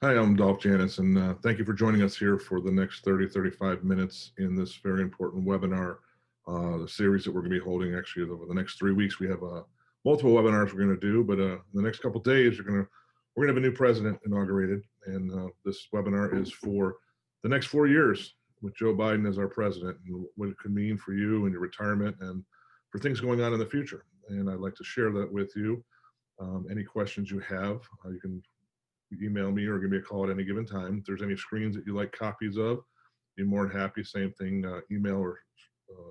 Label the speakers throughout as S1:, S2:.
S1: Hi, I'm Dolph Janis, and thank you for joining us here for the next 35 minutes in this very important webinar, the series that we're going to be holding actually over the next 3 weeks. We have multiple webinars we're going to do, but in the next couple of days, we're going to have a new president inaugurated, and this webinar is for the next 4 years with Joe Biden as our president and what it could mean for you and your retirement and for things going on in the future. And I'd like to share that with you. Any questions you have, you can email me or give me a call at any given time. If there's any screens that you like copies of, be more than happy. Same thing, email or uh,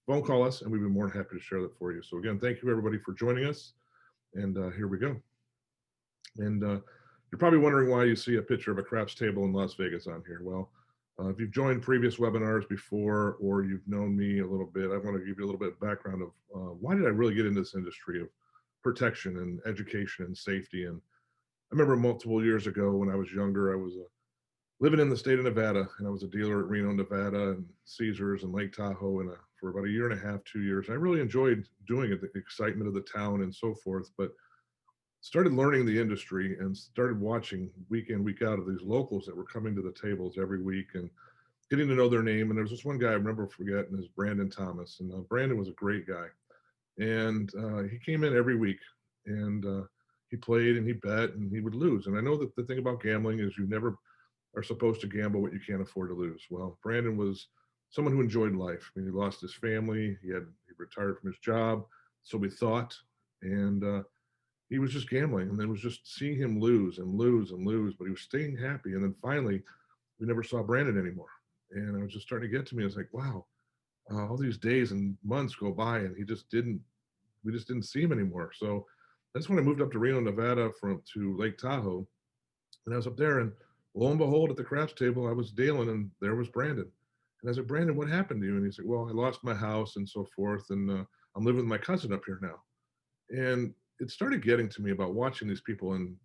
S1: phone call us, and we'd be more than happy to share that for you. So again, thank you everybody for joining us, and here we go. And you're probably wondering why you see a picture of a craps table in Las Vegas on here. Well, if you've joined previous webinars before or you've known me a little bit, I want to give you a little bit of background of why did I really get into this industry of protection and education and safety. And I remember multiple years ago when I was younger, I was living in the state of Nevada, and I was a dealer at Reno, Nevada, and Caesars and Lake Tahoe, and for about a year and a half, 2 years. I really enjoyed doing it, the excitement of the town and so forth. But started learning the industry and started watching week in, week out of these locals that were coming to the tables every week and getting to know their name. And there was this one guy I remember forgetting is Brandon Thomas, and Brandon was a great guy, and he came in every week, and he played and he bet and he would lose. And I know that the thing about gambling is you never are supposed to gamble what you can't afford to lose. Well, Brandon was someone who enjoyed life. I mean, he lost his family. He retired from his job, so we thought, and he was just gambling, and then was just seeing him lose and lose and lose, but he was staying happy. And then finally, we never saw Brandon anymore. And it was just starting to get to me. I was like, wow, all these days and months go by, and he just didn't. We just didn't see him anymore. So that's when I moved up to Reno, Nevada, from to Lake Tahoe, and I was up there, and lo and behold, at the craps table, I was dealing, and there was Brandon. And I said, Brandon, what happened to you? And he said, well, I lost my house and so forth, and I'm living with my cousin up here now. And it started getting to me about watching these people, and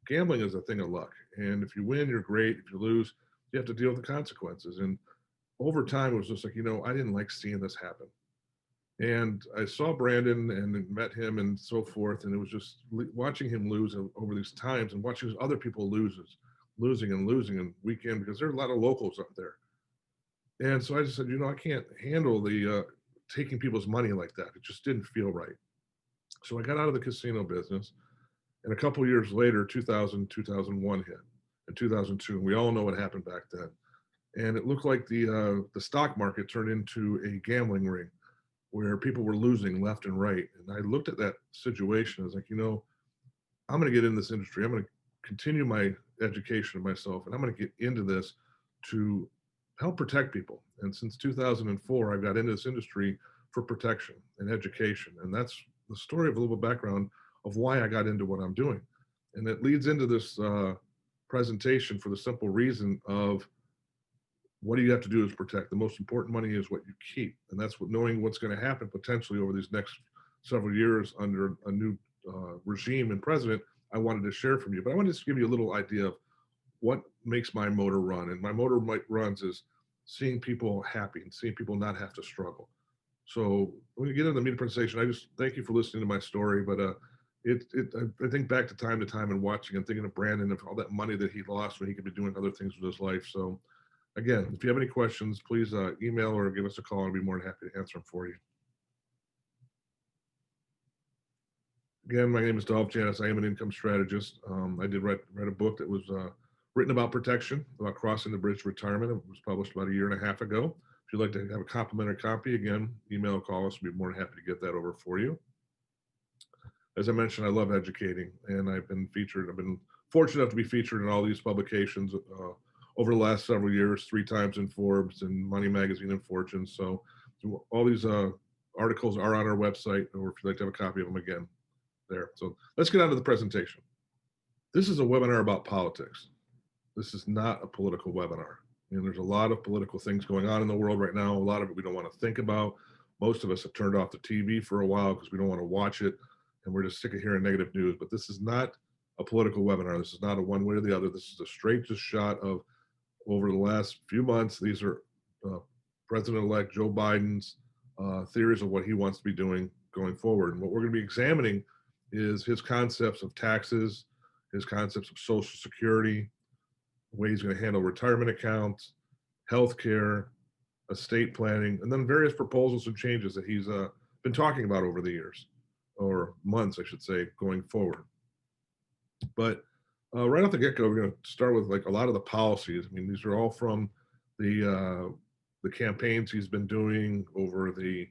S1: gambling is a thing of luck. And if you win, you're great. If you lose, you have to deal with the consequences. And over time, it was just like, I didn't like seeing this happen. And I saw Brandon and met him and so forth. And it was just watching him lose over these times and watching other people losing and losing and weekend, because there are a lot of locals up there. And so I just said, I can't handle the taking people's money like that. It just didn't feel right. So I got out of the casino business. And a couple of years later, 2000, 2001 hit, and 2002. And we all know what happened back then. And it looked like the stock market turned into a gambling ring where people were losing left and right. And I looked at that situation. I was like, I'm going to get in this industry. I'm going to continue my education of myself, and I'm going to get into this to help protect people. And since 2004, I got into this industry for protection and education. And that's the story of a little background of why I got into what I'm doing. And it leads into this presentation for the simple reason of what do you have to do is protect. The most important money is what you keep. And that's what knowing what's going to happen potentially over these next several years under a new regime and president, I wanted to share from you. But I wanted to give you a little idea of what makes my motor run. And my motor runs is seeing people happy and seeing people not have to struggle. So when you get into the meat of the presentation, I just thank you for listening to my story. But I think back to time and watching and thinking of Brandon, of all that money that he lost when he could be doing other things with his life. So again, if you have any questions, please email or give us a call. I'll be more than happy to answer them for you. Again, my name is Dolph Janis. I am an income strategist. I did write a book that was written about protection, about crossing the bridge to retirement. It was published about a year and a half ago. If you'd like to have a complimentary copy, again, email or call us. We'll be more than happy to get that over for you. As I mentioned, I love educating, and I've been fortunate enough to be featured in all these publications over the last several years, 3 times in Forbes and Money Magazine and Fortune. So all these articles are on our website, or if you'd like to have a copy of them, again, there. So let's get on to the presentation. This is a webinar about politics. This is not a political webinar. And there's a lot of political things going on in the world right now. A lot of it we don't want to think about. Most of us have turned off the TV for a while because we don't want to watch it, and we're just sick of hearing negative news. But this is not a political webinar. This is not a one way or the other. This is a straight just shot of over the last few months. These are President-elect Joe Biden's theories of what he wants to be doing going forward. And what we're going to be examining is his concepts of taxes, his concepts of Social Security, the way he's going to handle retirement accounts, healthcare, estate planning, and then various proposals and changes that he's been talking about over the years, or months, I should say, going forward. But right off the get-go, we're going to start with like a lot of the policies. I mean, these are all from the campaigns he's been doing over the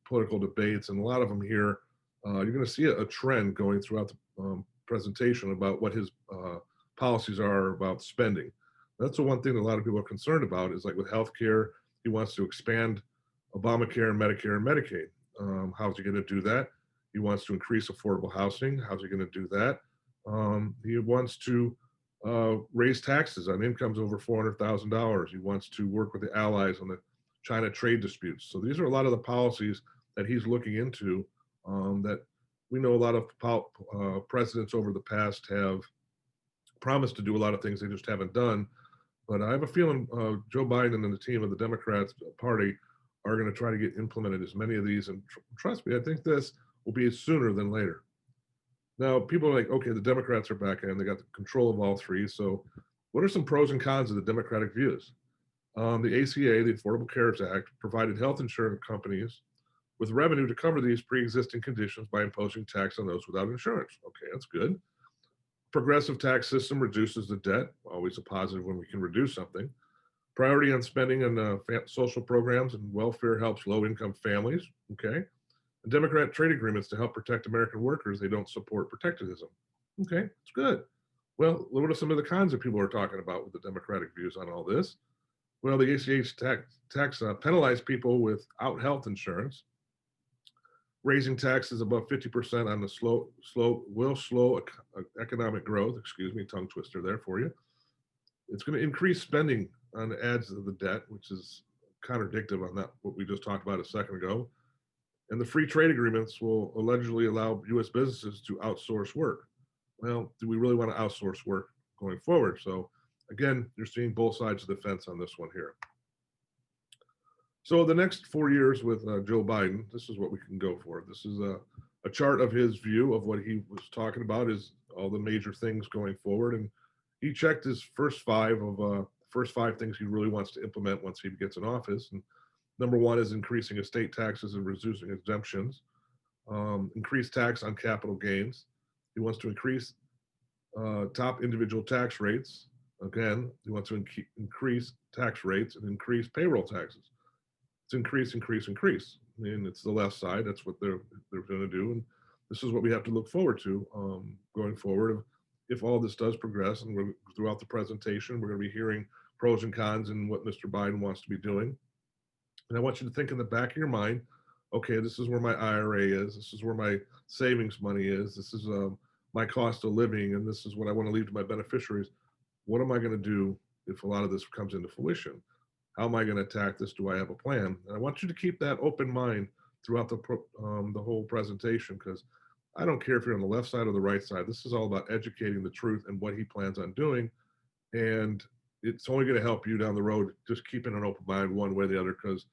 S1: political debates, and a lot of them here. You're going to see a trend going throughout the presentation about what his policies are about spending. That's the one thing that a lot of people are concerned about is like with healthcare, he wants to expand Obamacare, Medicare, and Medicaid. How's he going to do that? He wants to increase affordable housing. How's he going to do that? He wants to raise taxes on incomes over $400,000. He wants to work with the allies on the China trade disputes. So these are a lot of the policies that he's looking into that we know a lot of presidents over the past have promised to do a lot of things they just haven't done. But I have a feeling Joe Biden and the team of the Democrats Party are going to try to get implemented as many of these. And trust me, I think this will be sooner than later. Now, people are like, okay, the Democrats are back in, they got the control of all three. So what are some pros and cons of the Democratic views? The ACA, the Affordable Care Act, provided health insurance companies with revenue to cover these pre-existing conditions by imposing tax on those without insurance. Okay, that's good. Progressive tax system reduces the debt, always a positive when we can reduce something. Priority on spending on social programs and welfare helps low-income families. Okay. And Democrat trade agreements to help protect American workers, they don't support protectionism. Okay, it's good. Well, what are some of the cons that people are talking about with the Democratic views on all this? Well, the ACH tax penalize people without health insurance. Raising taxes above 50% on the will slow economic growth. Excuse me, tongue twister there for you. It's going to increase spending on the adds of the debt, which is contradictive on that what we just talked about a second ago. And the free trade agreements will allegedly allow U.S. businesses to outsource work. Well, do we really want to outsource work going forward? So again, you're seeing both sides of the fence on this one here. So the next 4 years with Joe Biden, this is what we can go for. This is a chart of his view of what he was talking about, is all the major things going forward. And he checked his first five things he really wants to implement once he gets in office. And number one is increasing estate taxes and reducing exemptions. Increase tax on capital gains. He wants to increase top individual tax rates. Again, he wants to increase tax rates and increase payroll taxes. It's increase. And it's the left side. That's what they're going to do. And this is what we have to look forward to going forward. If all this does progress, and throughout the presentation, we're going to be hearing pros and cons and what Mr. Biden wants to be doing. And I want you to think in the back of your mind, okay, this is where my IRA is. This is where my savings money is. This is my cost of living, and this is what I want to leave to my beneficiaries. What am I going to do if a lot of this comes into fruition? How am I going to attack this? Do I have a plan? And I want you to keep that open mind throughout the whole presentation, because I don't care if you're on the left side or the right side. This is all about educating the truth and what he plans on doing. And it's only going to help you down the road, just keeping an open mind one way or the other, because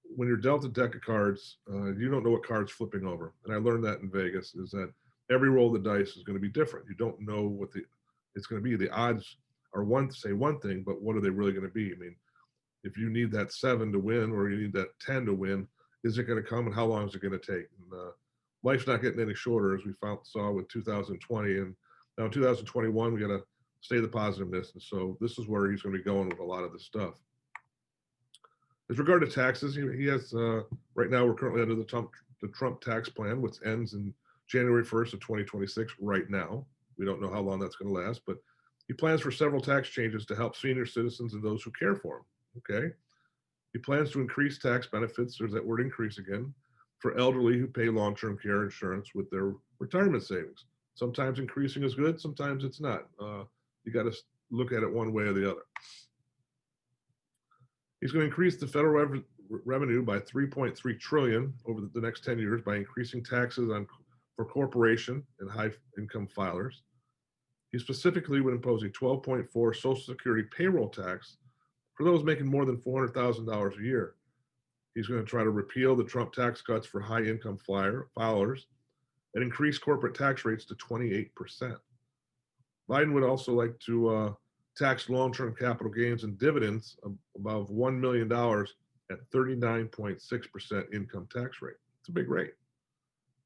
S1: when you're dealt a deck of cards, you don't know what card's flipping over. And I learned that in Vegas, is that every roll of the dice is going to be different. You don't know what it's going to be. The odds are one thing, but what are they really going to be? I mean, if you need that 7 to win, or you need that 10 to win, is it going to come, and how long is it going to take? And life's not getting any shorter, as we saw with 2020. And now in 2021, we got to stay the positiveness. And so this is where he's going to be going with a lot of this stuff. As regard to taxes, he has, right now, we're currently under the Trump tax plan, which ends in January 1st of 2026 right now. We don't know how long that's going to last, but he plans for several tax changes to help senior citizens and those who care for him. Okay. He plans to increase tax benefits, there's that word increase again, for elderly who pay long-term care insurance with their retirement savings. Sometimes increasing is good, sometimes it's not. You got to look at it one way or the other. He's going to increase the federal revenue by $3.3 trillion over the next 10 years by increasing taxes for corporation and high income filers. He specifically would impose a 12.4 Social Security payroll tax for those making more than $400,000 a year. He's going to try to repeal the Trump tax cuts for high income filers and increase corporate tax rates to 28%. Biden would also like to tax long-term capital gains and dividends above $1 million at 39.6% income tax rate. It's a big rate.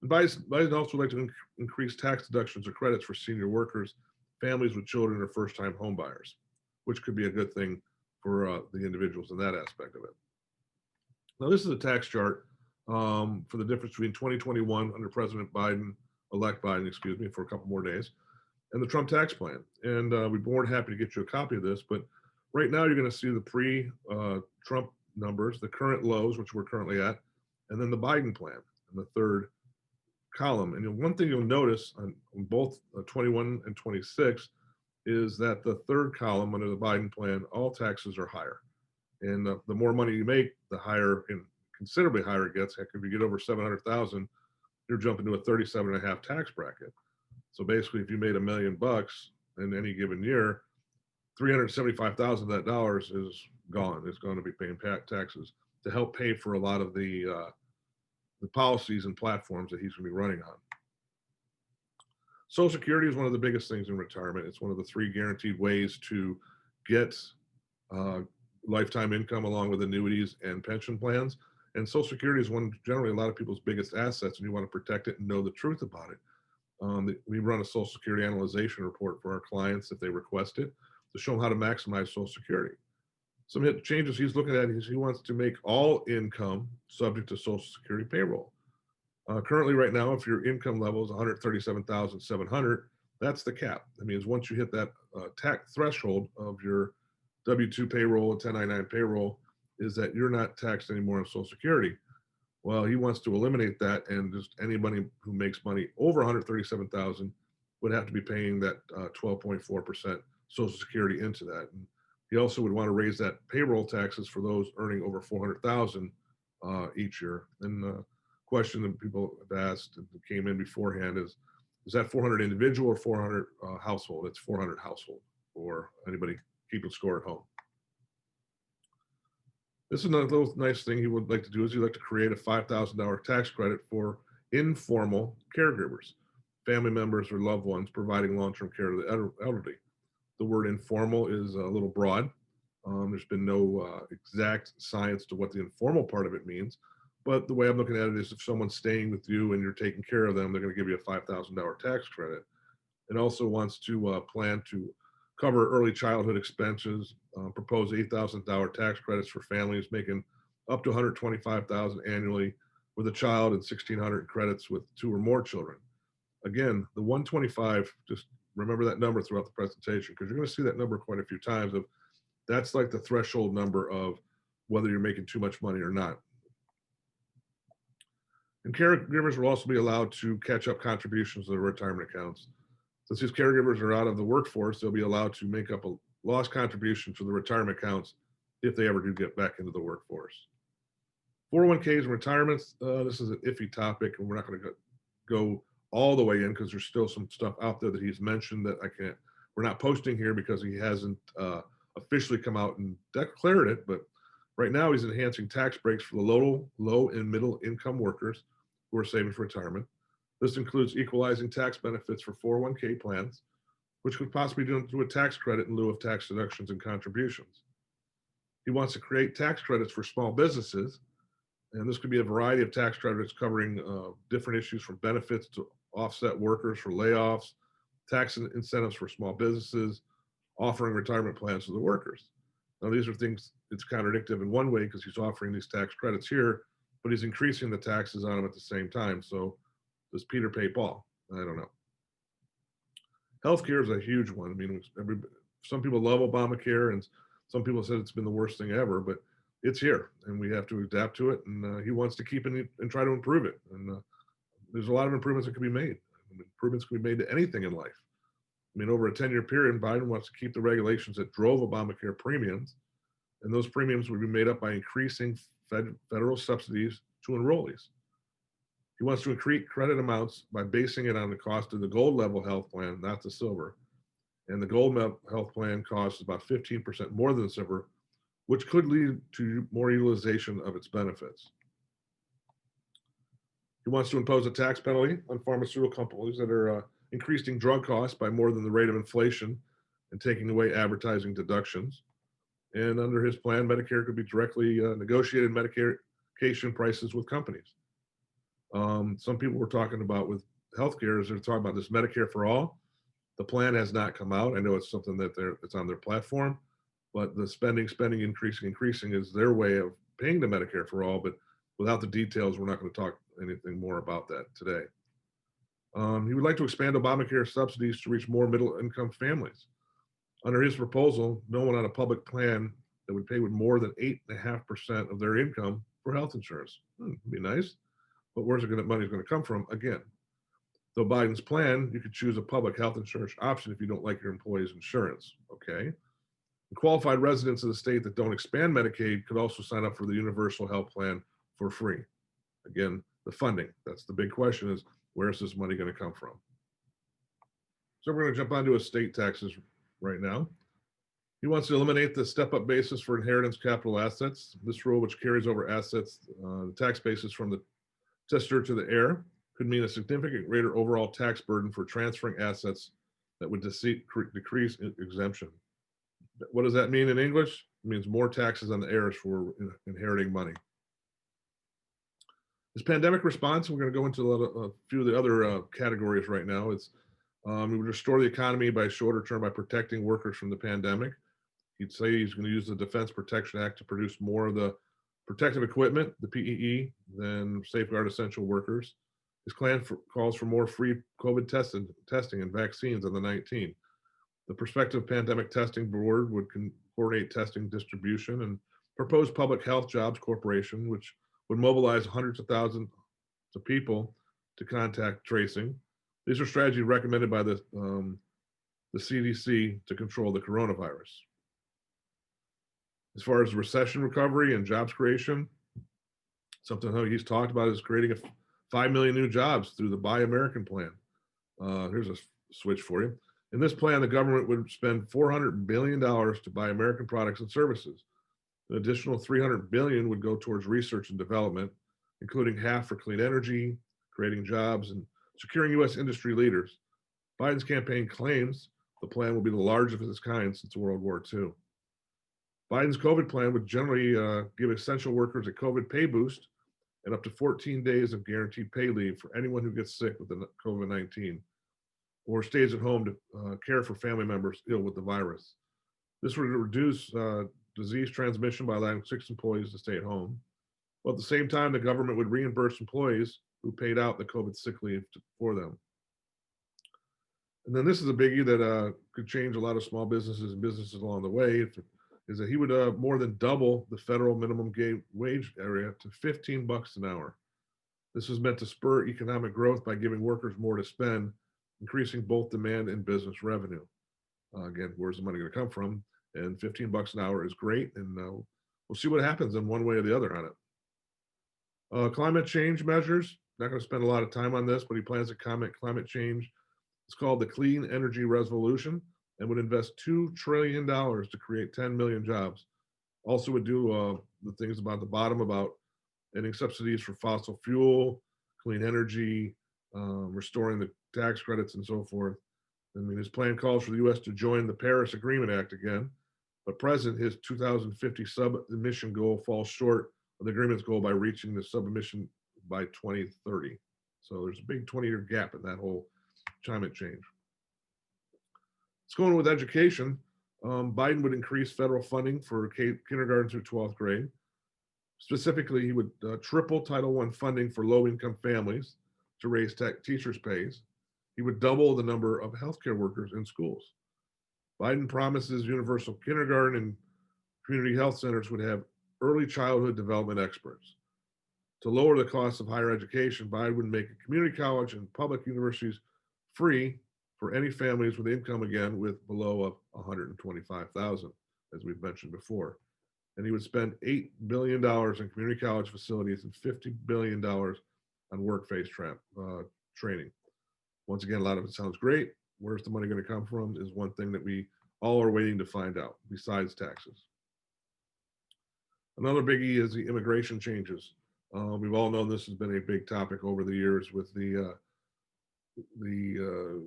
S1: And Biden also would like to increase tax deductions or credits for senior workers, families with children, or first-time home buyers, which could be a good thing for the individuals in that aspect of it. Now, this is a tax chart for the difference between 2021 under President Biden, elect Biden, excuse me, for a couple more days, and the Trump tax plan. And we'd be more than happy to get you a copy of this, but right now you're going to see the pre-Trump numbers, the current lows, which we're currently at, and then the Biden plan in the third column. And one thing you'll notice on both 21 and 26 is that the third column under the Biden plan, all taxes are higher. And the more money you make, the higher, and considerably higher it gets. Heck, if you get over 700,000, you're jumping to a 37.5 tax bracket. So basically, if you made $1 million in any given year, 375,000 of that dollars is gone. It's going to be paying taxes to help pay for a lot of the policies and platforms that he's going to be running on. Social Security is one of the biggest things in retirement. It's one of the 3 guaranteed ways to get lifetime income along with annuities and pension plans. And Social Security is generally a lot of people's biggest assets, and you want to protect it and know the truth about it. We run a Social Security analyzation report for our clients if they request it to show them how to maximize Social Security. Some changes he's looking at is he wants to make all income subject to Social Security payroll. Currently, right now, if your income level is 137,700, that's the cap. That means once you hit that tax threshold of your W-2 payroll and 1099 payroll, is that you're not taxed anymore on Social Security. Well, he wants to eliminate that, and just anybody who makes money over 137,000 would have to be paying that 12.4% Social Security into that. And he also would want to raise that payroll taxes for those earning over 400,000 each year. And the question that people have asked that came in beforehand is that 400 individual or 400 household? It's 400 household for anybody keeping score at home. This is another little nice thing he would like to do is he'd like to create a $5,000 tax credit for informal caregivers, family members or loved ones providing long-term care to the elderly. The word informal is a little broad. There's been no exact science to what the informal part of it means, but the way I'm looking at it is if someone's staying with you and you're taking care of them, they're going to give you a $5,000 tax credit. It also wants to plan to cover early childhood expenses, propose $8,000 tax credits for families making up to $125,000 annually with a child and $1,600 credits with 2 or more children. Again, the 125, just remember that number throughout the presentation because you're going to see that number quite a few times. That's like the threshold number of whether you're making too much money or not. And caregivers will also be allowed to catch up contributions to their retirement accounts. Since these caregivers are out of the workforce, they'll be allowed to make up a lost contribution to the retirement accounts if they ever do get back into the workforce. 401ks and retirements, this is an iffy topic, and we're not going to go all the way in because there's still some stuff out there that he's mentioned that we're not posting here because he hasn't officially come out and declared it, but right now he's enhancing tax breaks for the low and middle income workers who are saving for retirement. This includes equalizing tax benefits for 401k plans, which could possibly be done through a tax credit in lieu of tax deductions and contributions. He wants to create tax credits for small businesses, and this could be a variety of tax credits covering different issues from benefits to offset workers for layoffs, tax incentives for small businesses, offering retirement plans to the workers. Now, these are things, it's contradictory in one way because he's offering these tax credits here, but he's increasing the taxes on them at the same time. So does Peter pay Paul? I don't know. Healthcare is a huge one. I mean, some people love Obamacare, and some people said it's been the worst thing ever, but it's here, and we have to adapt to it. And he wants to keep it and try to improve it. And there's a lot of improvements that can be made. Improvements can be made to anything in life. I mean, over a 10-year period, Biden wants to keep the regulations that drove Obamacare premiums, and those premiums would be made up by increasing federal subsidies to enrollees. He wants to increase credit amounts by basing it on the cost of the gold level health plan, not the silver. And the gold health plan costs about 15% more than the silver, which could lead to more utilization of its benefits. He wants to impose a tax penalty on pharmaceutical companies that are increasing drug costs by more than the rate of inflation and taking away advertising deductions. And under his plan, Medicare could be directly negotiated medication prices with companies. Some people were talking about with healthcare is they're talking about this Medicare for all. The plan has not come out. I know it's something that it's on their platform, but the spending, increasing is their way of paying the Medicare for all. But without the details, we're not going to talk anything more about that today. He would like to expand Obamacare subsidies to reach more middle-income families. Under his proposal, no one on a public plan that would pay with more than 8.5% of their income for health insurance. Would be nice, but where's the money going to come from? Again, though Biden's plan, you could choose a public health insurance option if you don't like your employee's insurance. Okay. And qualified residents of the state that don't expand Medicaid could also sign up for the universal health plan for free. Again, the funding. That's the big question: is where's this money going to come from? So we're going to jump onto estate taxes right now. He wants to eliminate the step-up basis for inheritance capital assets. This rule, which carries over assets, the tax basis from the testator to the heir, could mean a significant greater overall tax burden for transferring assets that would decrease exemption. What does that mean in English? It means more taxes on the heirs for inheriting money. His pandemic response, we're going to go into a few of the other categories right now. It's we would restore the economy by shorter term by protecting workers from the pandemic. He'd say he's going to use the Defense Production Act to produce more of the protective equipment, the PPE, than safeguard essential workers. His plan calls for more free COVID testing and vaccines on the 19th. The Prospective Pandemic Testing Board would coordinate testing distribution and propose Public Health Jobs Corporation, which would mobilize hundreds of thousands of people to contact tracing. These are strategies recommended by the CDC to control the coronavirus. As far as recession recovery and jobs creation, something he's talked about is creating 5 million new jobs through the Buy American plan. Here's a switch for you. In this plan, the government would spend $400 billion to buy American products and services. An additional $300 billion would go towards research and development, including half for clean energy, creating jobs, and securing U.S. industry leaders. Biden's campaign claims the plan will be the largest of its kind since World War II. Biden's COVID plan would generally give essential workers a COVID pay boost and up to 14 days of guaranteed pay leave for anyone who gets sick with the COVID-19 or stays at home to care for family members ill with the virus. This would reduce disease transmission by allowing 6 employees to stay at home. But at the same time, the government would reimburse employees who paid out the COVID sick leave for them. And then this is a biggie that could change a lot of small businesses and businesses along the way, is that he would more than double the federal minimum wage area to $15 an hour. This is meant to spur economic growth by giving workers more to spend, increasing both demand and business revenue. Again, where's the money going to come from? And $15 an hour is great, and we'll see what happens in one way or the other on it. Climate change measures, not going to spend a lot of time on this, but he plans to combat climate change. It's called the Clean Energy Resolution and would invest $2 trillion to create 10 million jobs. Also would do the things about the bottom about ending subsidies for fossil fuel, clean energy, restoring the tax credits and so forth. I mean, his plan calls for the U.S. to join the Paris Agreement Act again, but present his 2050 sub-emission goal falls short of the agreement's goal by reaching the sub-emission by 2030. So there's a big 20-year gap in that whole climate change. Let's go on with education. Biden would increase federal funding for kindergarten through 12th grade. Specifically, he would triple Title I funding for low-income families to raise teachers' pays. He would double the number of healthcare workers in schools. Biden promises universal kindergarten and community health centers would have early childhood development experts. To lower the cost of higher education, Biden would make a community college and public universities free for any families with income, again, with below $125,000, as we've mentioned before. And he would spend $8 billion in community college facilities and $50 billion on workplace training. Once again, a lot of it sounds great. Where's the money going to come from is one thing that we all are waiting to find out, besides taxes. Another biggie is the immigration changes. We've all known this has been a big topic over the years with the the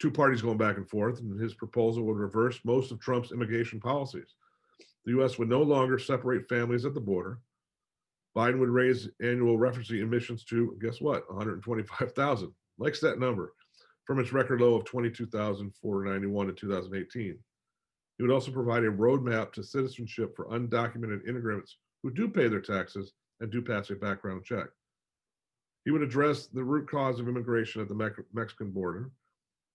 S1: two parties going back and forth, and his proposal would reverse most of Trump's immigration policies. The U.S. would no longer separate families at the border. Biden would raise annual refugee emissions to, guess what, 125,000. Likes that number, from its record low of 22,491 in 2018. He would also provide a roadmap to citizenship for undocumented immigrants who do pay their taxes and do pass a background check. He would address the root cause of immigration at the Mexican border,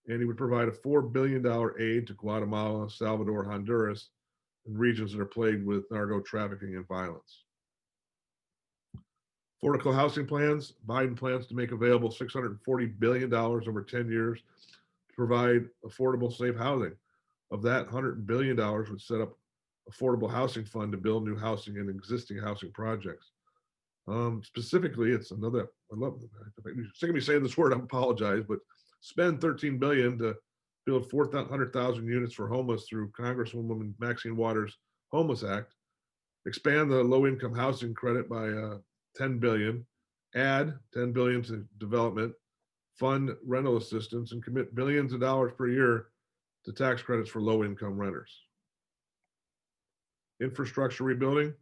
S1: and he would provide a $4 billion aid to Guatemala, Salvador, Honduras, and regions that are plagued with narco trafficking and violence. Affordable housing plans, Biden plans to make available $640 billion over 10 years to provide affordable, safe housing. Of that, $100 billion would set up affordable housing fund to build new housing and existing housing projects. Specifically, it's another, I love it. You're sick of me saying this word, I apologize, but spend $13 billion to build 400,000 units for homeless through Congresswoman Maxine Waters' Homeless Act, expand the low-income housing credit by $10 billion, add $10 billion to development, fund rental assistance, and commit billions of dollars per year to tax credits for low-income renters. Infrastructure rebuilding.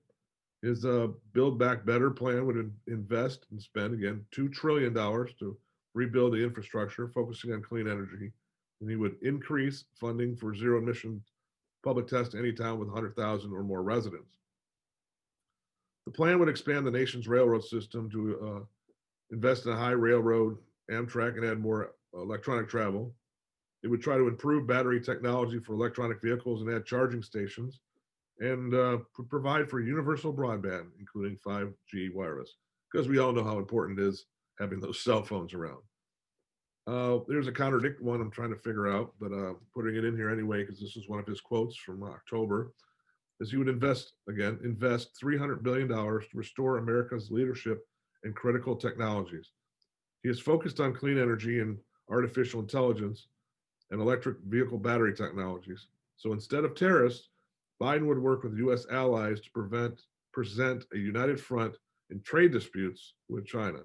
S1: His Build Back Better plan would invest and spend, again, $2 trillion to rebuild the infrastructure, focusing on clean energy. And he would increase funding for zero emission public tests any town with 100,000 or more residents. The plan would expand the nation's railroad system to invest in a high railroad, Amtrak, and add more electronic travel. It would try to improve battery technology for electronic vehicles and add charging stations, and provide for universal broadband, including 5G wireless, because we all know how important it is having those cell phones around. There's a contradictory one I'm trying to figure out, but putting it in here anyway, because this is one of his quotes from October, is he would invest $300 billion to restore America's leadership in critical technologies. He is focused on clean energy and artificial intelligence and electric vehicle battery technologies. So instead of terrorists, Biden would work with U.S. allies to present a united front in trade disputes with China.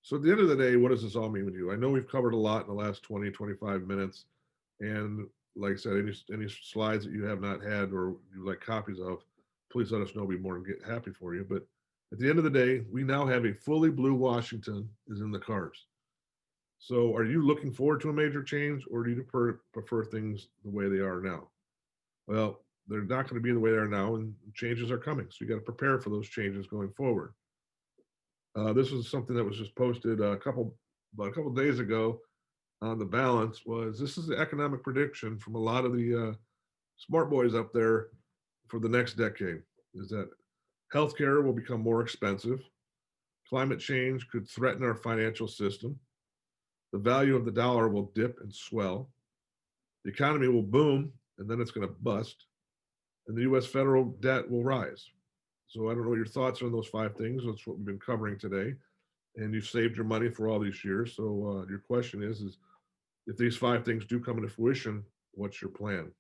S1: So at the end of the day, what does this all mean with you? I know we've covered a lot in the last 20, 25 minutes. And like I said, any slides that you have not had or you like copies of, please let us know. We'll be more than happy for you. But at the end of the day, we now have a fully blue Washington is in the cards. So are you looking forward to a major change, or do you prefer things the way they are now? Well, they're not going to be the way they are now, and changes are coming. So you got to prepare for those changes going forward. This was something that was just posted about a couple of days ago on the Balance. This is the economic prediction from a lot of the smart boys up there for the next decade, is that healthcare will become more expensive. Climate change could threaten our financial system. The value of the dollar will dip and swell. The economy will boom, and then it's going to bust. And the U.S. federal debt will rise. So I don't know what your thoughts are on those 5 things. That's what we've been covering today. And you've saved your money for all these years. So your question is if these 5 things do come into fruition, what's your plan?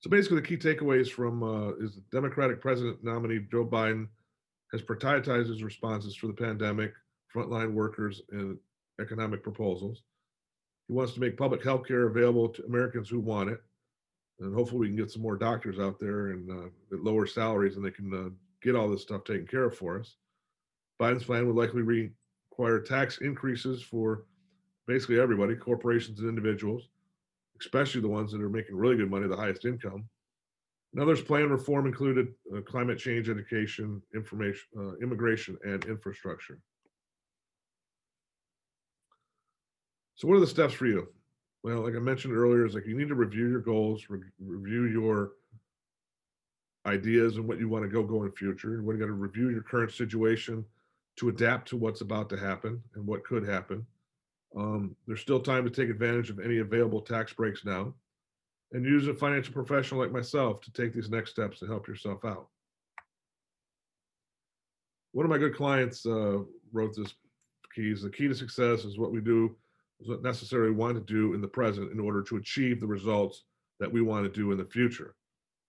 S1: So basically the key takeaways from is the Democratic president nominee Joe Biden has prioritized his responses for the pandemic, frontline workers, and economic proposals. He wants to make public health care available to Americans who want it. And hopefully we can get some more doctors out there and at lower salaries, and they can get all this stuff taken care of for us. Biden's plan would likely require tax increases for basically everybody, corporations and individuals, especially the ones that are making really good money, the highest income. Another's plan reform included climate change, education, immigration, and infrastructure. So what are the steps for you? Well, like I mentioned earlier, is like you need to review your goals, review your ideas and what you want to go in the future. And we're going to review your current situation to adapt to what's about to happen and what could happen. There's still time to take advantage of any available tax breaks now, and use a financial professional like myself to take these next steps to help yourself out. One of my good clients wrote this keys. The key to success is what we do, is what necessarily want to do in the present in order to achieve the results that we want to do in the future.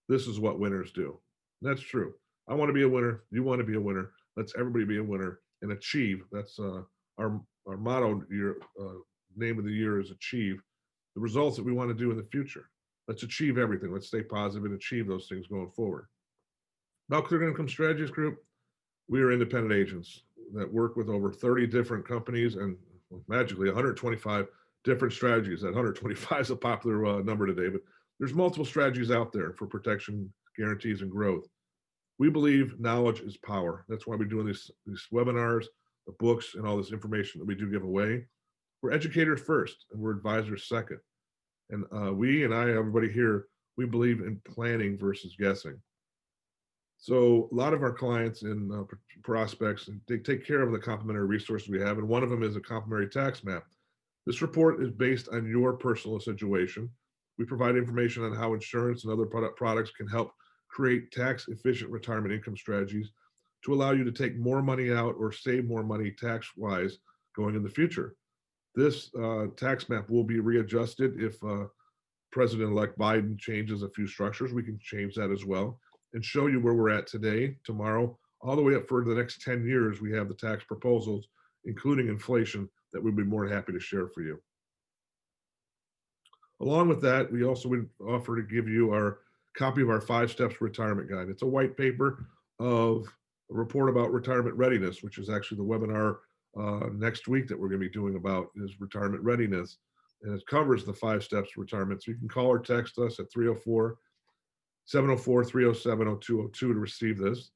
S1: This is what winners do. And that's true. I want to be a winner. You want to be a winner. Let's everybody be a winner and achieve. That's our motto. Year name of the year is achieve the results that we want to do in the future. Let's achieve everything. Let's stay positive and achieve those things going forward. Mount Clear Income Strategies Group, we are independent agents that work with over 30 different companies and magically 125 different strategies. That 125 is a popular number today, but there's multiple strategies out there for protection, guarantees, and growth. We believe knowledge is power. That's why we're doing these webinars, the books, and all this information that we do give away. We're educators first, and we're advisors second. And we and I, everybody here, we believe in planning versus guessing. So a lot of our clients and prospects, they take care of the complementary resources we have, and one of them is a complementary tax map. This report is based on your personal situation. We provide information on how insurance and other products can help create tax-efficient retirement income strategies to allow you to take more money out or save more money tax-wise going in the future. This tax map will be readjusted if President-elect Biden changes a few structures. We can change that as well and show you where we're at today, tomorrow, all the way up for the next 10 years. We have the tax proposals, including inflation, that we'd be more than happy to share for you. Along with that, we also would offer to give you our copy of our 5 Steps Retirement Guide. It's a white paper of a report about retirement readiness, which is actually the webinar next week that we're going to be doing about is retirement readiness. And it covers the 5 steps to retirement. So you can call or text us at 304-704-307-0202 to receive this.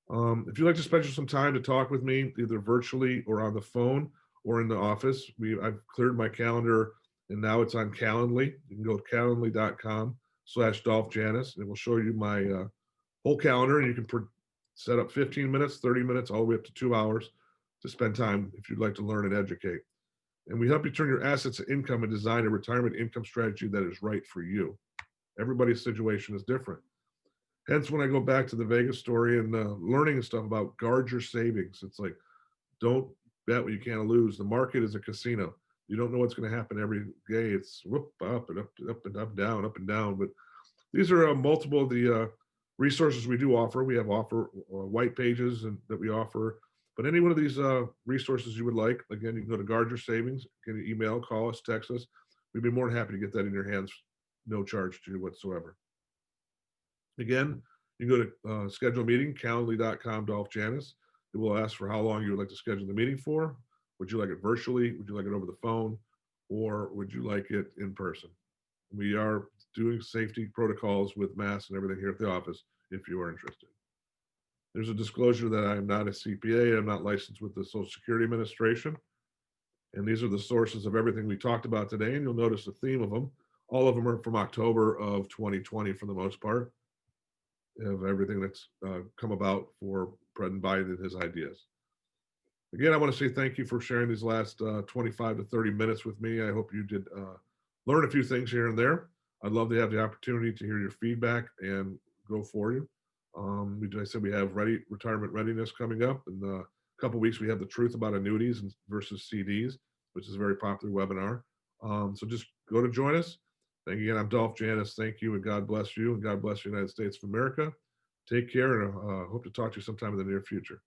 S1: If you'd like to schedule some time to talk with me, either virtually or on the phone or in the office, I've cleared my calendar and now it's on Calendly. You can go to calendly.com/DolphJanis and it will show you my whole calendar, and you can set up 15 minutes, 30 minutes, all the way up to 2 hours to spend time if you'd like to learn and educate. And we help you turn your assets to income and design a retirement income strategy that is right for you. Everybody's situation is different. Hence, when I go back to the Vegas story and learning and stuff about guard your savings, it's like, don't bet what you can't lose. The market is a casino. You don't know what's going to happen every day. It's whoop, up and up and up and up, down, up and down. But these are multiple of the resources we do offer. We have white pages that we offer. But any one of these resources you would like, again, you can go to Guard Your Savings, get an email, call us, text us. We'd be more than happy to get that in your hands, no charge to you whatsoever. Again, you can go to schedule a meeting, calendly.com/DolphJanis. It will ask for how long you would like to schedule the meeting for. Would you like it virtually? Would you like it over the phone? Or would you like it in person? We are doing safety protocols with masks and everything here at the office if you are interested. There's a disclosure that I am not a CPA. I'm not licensed with the Social Security Administration. And these are the sources of everything we talked about today. And you'll notice the theme of them. All of them are from October of 2020 for the most part, of everything that's come about for President Biden and his ideas. Again, I want to say thank you for sharing these last 25 to 30 minutes with me. I hope you did learn a few things here and there. I'd love to have the opportunity to hear your feedback and go for you. I said we have retirement readiness coming up. In a couple of weeks, we have the truth about annuities versus CDs, which is a very popular webinar. So just go to join us. Thank you again. I'm Dolph Janis. Thank you, and God bless you, and God bless the United States of America. Take care, and hope to talk to you sometime in the near future.